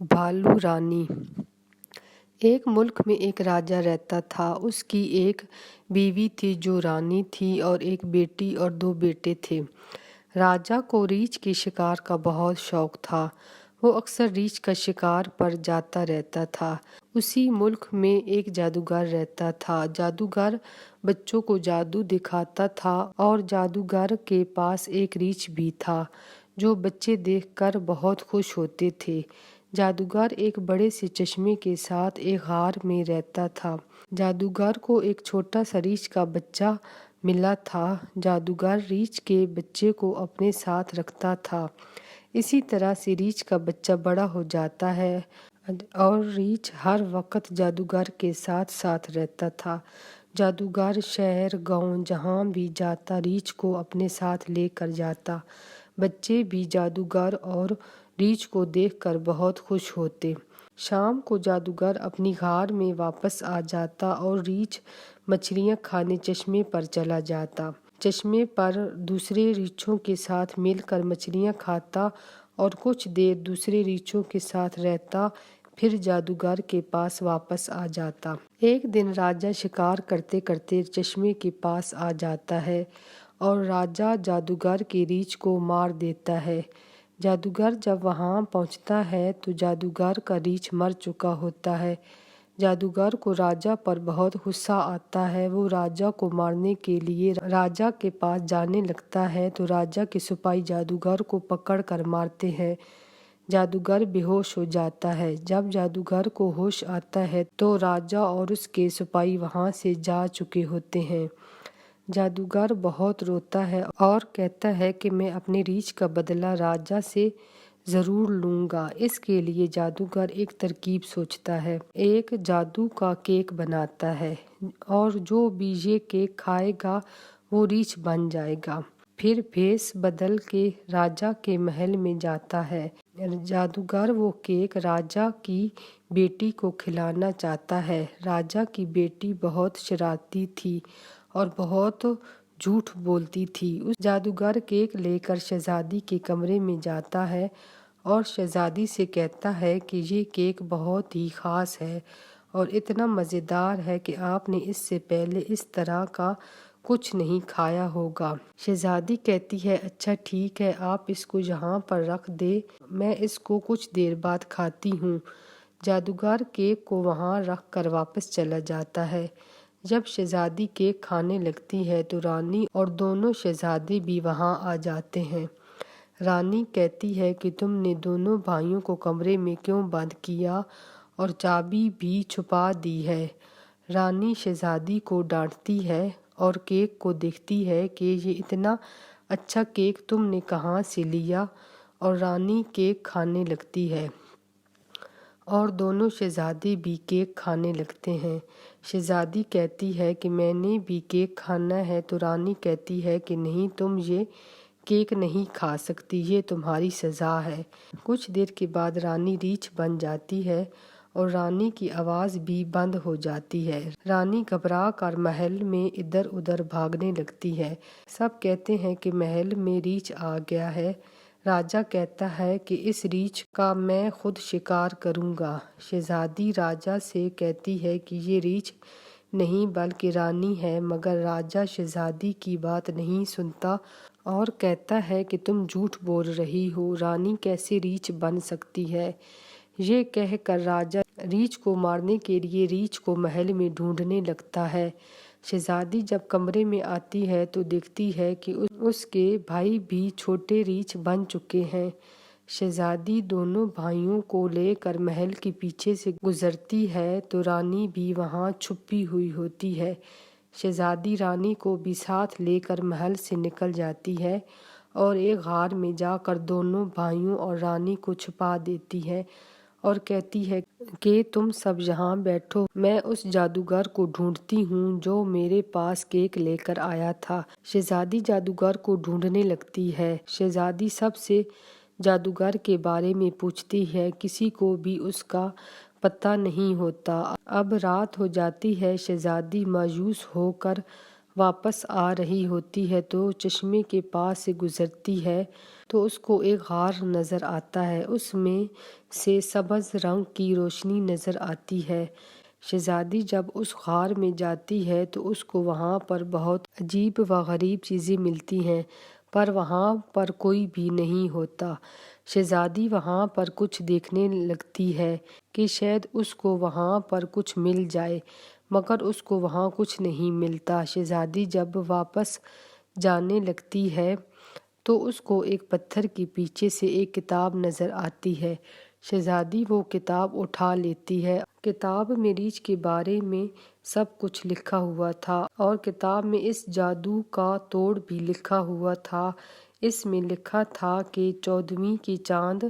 भालू रानी। एक मुल्क में एक राजा रहता था। उसकी एक बीवी थी जो रानी थी और एक बेटी और 2 बेटे थे। राजा को रीछ के शिकार का बहुत शौक था। वो अक्सर रीछ का शिकार पर जाता रहता था। उसी मुल्क में एक जादूगर रहता था। जादूगर बच्चों को जादू दिखाता था और जादूगर के पास एक रीछ भी था जो बच्चे देखकर बहुत खुश होते थे। जादूगर एक बड़े से चश्मे के साथ एक गार में रहता था। जादूगर को एक छोटा सा रीछ का बच्चा मिला था। जादूगर रीछ के बच्चे को अपने साथ रखता था। इसी तरह से रीछ का बच्चा बड़ा हो जाता है और रीछ हर वक्त जादूगर के साथ साथ रहता था। जादूगर शहर गांव जहां भी जाता रीछ को अपने साथ लेकर जाता। बच्चे भी जादूगर और रीछ को देखकर बहुत खुश होते। शाम को जादूगर अपनी गार में वापस आ जाता और रीछ मछलियां खाने चश्मे पर चला जाता। चश्मे पर दूसरे रीछों के साथ मिलकर मछलियां खाता और कुछ देर दूसरे रीछों के साथ रहता, फिर जादूगर के पास वापस आ जाता। एक दिन राजा शिकार करते करते चश्मे के पास आ जाता है और राजा जादूगर के रीछ को मार देता है। जादूगर जब वहां पहुंचता है तो जादूगर का रीछ मर चुका होता है। जादूगर को राजा पर बहुत गुस्सा आता है। वो राजा को मारने के लिए राजा के पास जाने लगता है तो राजा के सिपाही जादूगर को पकड़ कर मारते हैं। जादूगर बेहोश हो जाता है। जब जादूगर को होश आता है तो राजा और उसके सिपाही वहां से जा चुके होते हैं। जादूगर बहुत रोता है और कहता है कि मैं अपने रीछ का बदला राजा से जरूर लूंगा। इसके लिए जादूगर एक तरकीब सोचता है। एक जादू का केक बनाता है और जो भी ये केक खाएगा वो रीछ बन जाएगा। फिर भेष बदल के राजा के महल में जाता है। जादूगर वो केक राजा की बेटी को खिलाना चाहता है। राजा की बेटी बहुत शरारती थी और बहुत झूठ बोलती थी। उस जादूगर केक लेकर शहजादी के कमरे में जाता है और शहजादी से कहता है कि ये केक बहुत ही खास है और इतना मज़ेदार है कि आपने इससे पहले इस तरह का कुछ नहीं खाया होगा। शहजादी कहती है, अच्छा ठीक है, आप इसको यहाँ पर रख दे, मैं इसको कुछ देर बाद खाती हूँ। जादूगर केक को वहाँ रख कर वापस चला जाता है। जब शहजादी केक खाने लगती है तो रानी और दोनों शहजादे भी वहाँ आ जाते हैं। रानी कहती है कि तुमने दोनों भाइयों को कमरे में क्यों बंद किया और चाबी भी छुपा दी है। रानी शहजादी को डांटती है और केक को देखती है कि ये इतना अच्छा केक तुमने कहाँ से लिया, और रानी केक खाने लगती है और दोनों शहजादे भी केक खाने लगते हैं। शहजादी कहती है कि मैंने भी केक खाना है तो रानी कहती है कि नहीं, तुम ये केक नहीं खा सकती, ये तुम्हारी सज़ा है। कुछ देर के बाद रानी रीछ बन जाती है और रानी की आवाज़ भी बंद हो जाती है। रानी घबरा कर महल में इधर उधर भागने लगती है। सब कहते हैं कि महल में रीछ आ गया है। राजा कहता है कि इस रीछ का मैं खुद शिकार करूंगा। शहजादी राजा से कहती है कि ये रीछ नहीं बल्कि रानी है, मगर राजा शहजादी की बात नहीं सुनता और कहता है कि तुम झूठ बोल रही हो, रानी कैसे रीछ बन सकती है। ये कहकर राजा रीछ को मारने के लिए रीछ को महल में ढूंढने लगता है। शहजादी जब कमरे में आती है तो देखती है कि उसके भाई भी छोटे रीछ बन चुके हैं। शहजादी दोनों भाइयों को लेकर महल के पीछे से गुजरती है तो रानी भी वहां छुपी हुई होती है। शहजादी रानी को भी साथ लेकर महल से निकल जाती है और एक गार में जाकर दोनों भाइयों और रानी को छुपा देती है और कहती है कि तुम सब यहाँ बैठो, मैं उस जादूगर को ढूंढती हूँ जो मेरे पास केक लेकर आया था। शहजादी जादूगर को ढूंढने लगती है। शहजादी सबसे जादूगर के बारे में पूछती है, किसी को भी उसका पता नहीं होता। अब रात हो जाती है। शहजादी मायूस होकर واپس آ رہی ہوتی ہے تو چشمے کے پاس سے گزرتی ہے تو اس کو ایک غار نظر آتا ہے، اس میں سے سبز رنگ کی روشنی نظر آتی ہے۔ شہزادی جب اس غار میں جاتی ہے تو اس کو وہاں پر بہت عجیب و غریب چیزیں ملتی ہیں، پر وہاں پر کوئی بھی نہیں ہوتا۔ شہزادی وہاں پر کچھ دیکھنے لگتی ہے کہ شاید اس کو وہاں پر کچھ مل جائے، مگر اس کو وہاں کچھ نہیں ملتا۔ شہزادی جب واپس جانے لگتی ہے تو اس کو ایک پتھر کے پیچھے سے ایک کتاب نظر آتی ہے۔ شہزادی وہ کتاب اٹھا لیتی ہے۔ کتاب میں ریچھ کے بارے میں سب کچھ لکھا ہوا تھا اور کتاب میں اس جادو کا توڑ بھی لکھا ہوا تھا۔ اس میں لکھا تھا کہ 14ویں کے چاند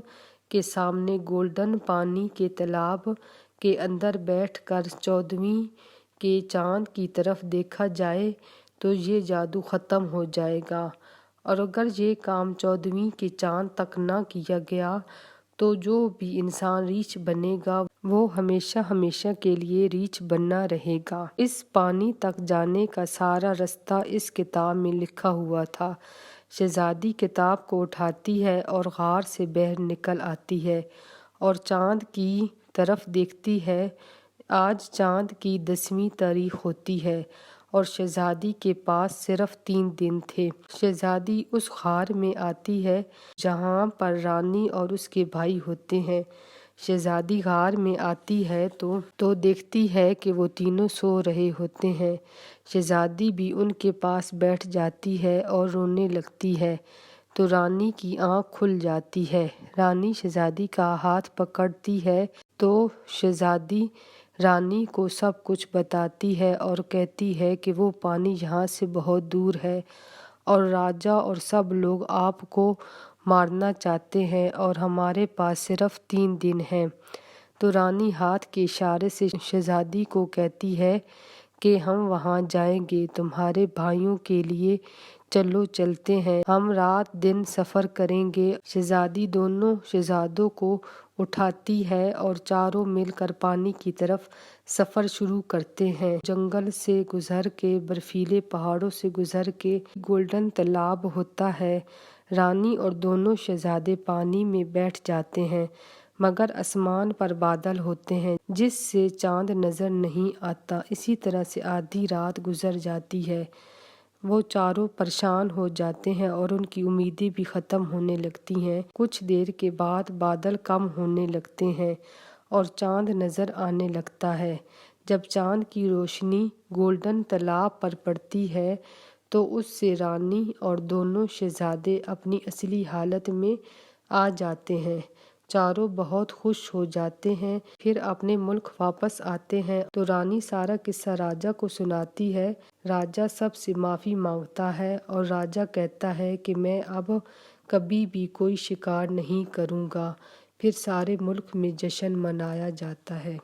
کے سامنے گولڈن پانی کے تالاب کے اندر بیٹھ کر 14ویں کے چاند کی طرف دیکھا جائے تو یہ جادو ختم ہو جائے گا، اور اگر یہ کام 14ویں کے چاند تک نہ کیا گیا تو جو بھی انسان ریچھ بنے گا وہ ہمیشہ ہمیشہ کے لیے ریچھ بنا رہے گا۔ اس پانی تک جانے کا سارا راستہ اس کتاب میں لکھا ہوا تھا۔ شہزادی کتاب کو اٹھاتی ہے اور غار سے باہر نکل آتی ہے اور چاند کی طرف دیکھتی ہے۔ آج چاند کی 10ویں تاریخ ہوتی ہے اور شہزادی کے پاس صرف 3 دن تھے۔ شہزادی اس غار میں آتی ہے جہاں پر رانی اور اس کے بھائی ہوتے ہیں۔ شہزادی غار میں آتی ہے تو دیکھتی ہے کہ وہ تینوں سو رہے ہوتے ہیں۔ شہزادی بھی ان کے پاس بیٹھ جاتی ہے اور رونے لگتی ہے تو رانی کی آنکھ کھل جاتی ہے۔ رانی شہزادی کا ہاتھ پکڑتی ہے تو شہزادی رانی کو سب کچھ بتاتی ہے اور کہتی ہے کہ وہ پانی یہاں سے بہت دور ہے اور راجا اور سب لوگ آپ کو مارنا چاہتے ہیں اور ہمارے پاس صرف 3 دن ہیں۔ تو رانی ہاتھ کے اشارے سے شہزادی کو کہتی ہے کہ ہم وہاں جائیں گے، تمہارے بھائیوں کے لیے چلو چلتے ہیں، ہم رات دن سفر کریں گے۔ شہزادی دونوں شہزادوں کو اٹھاتی ہے اور چاروں مل کر پانی کی طرف سفر شروع کرتے ہیں۔ جنگل سے گزر کے، برفیلے پہاڑوں سے گزر کے گولڈن تالاب ہوتا ہے۔ رانی اور دونوں شہزادے پانی میں بیٹھ جاتے ہیں، مگر آسمان پر بادل ہوتے ہیں جس سے چاند نظر نہیں آتا۔ اسی طرح سے آدھی رات گزر جاتی ہے۔ وہ چاروں پریشان ہو جاتے ہیں اور ان کی امیدیں بھی ختم ہونے لگتی ہیں۔ کچھ دیر کے بعد بادل کم ہونے لگتے ہیں اور چاند نظر آنے لگتا ہے۔ جب چاند کی روشنی گولڈن تالاب پر پڑتی ہے تو اس سے رانی اور دونوں شہزادے اپنی اصلی حالت میں آ جاتے ہیں۔ چاروں بہت خوش ہو جاتے ہیں، پھر اپنے ملک واپس آتے ہیں تو رانی سارا قصہ راجا کو سناتی ہے۔ راجا سب سے معافی مانگتا ہے اور راجا کہتا ہے کہ میں اب کبھی بھی کوئی شکار نہیں کروں گا۔ پھر سارے ملک میں جشن منایا جاتا ہے۔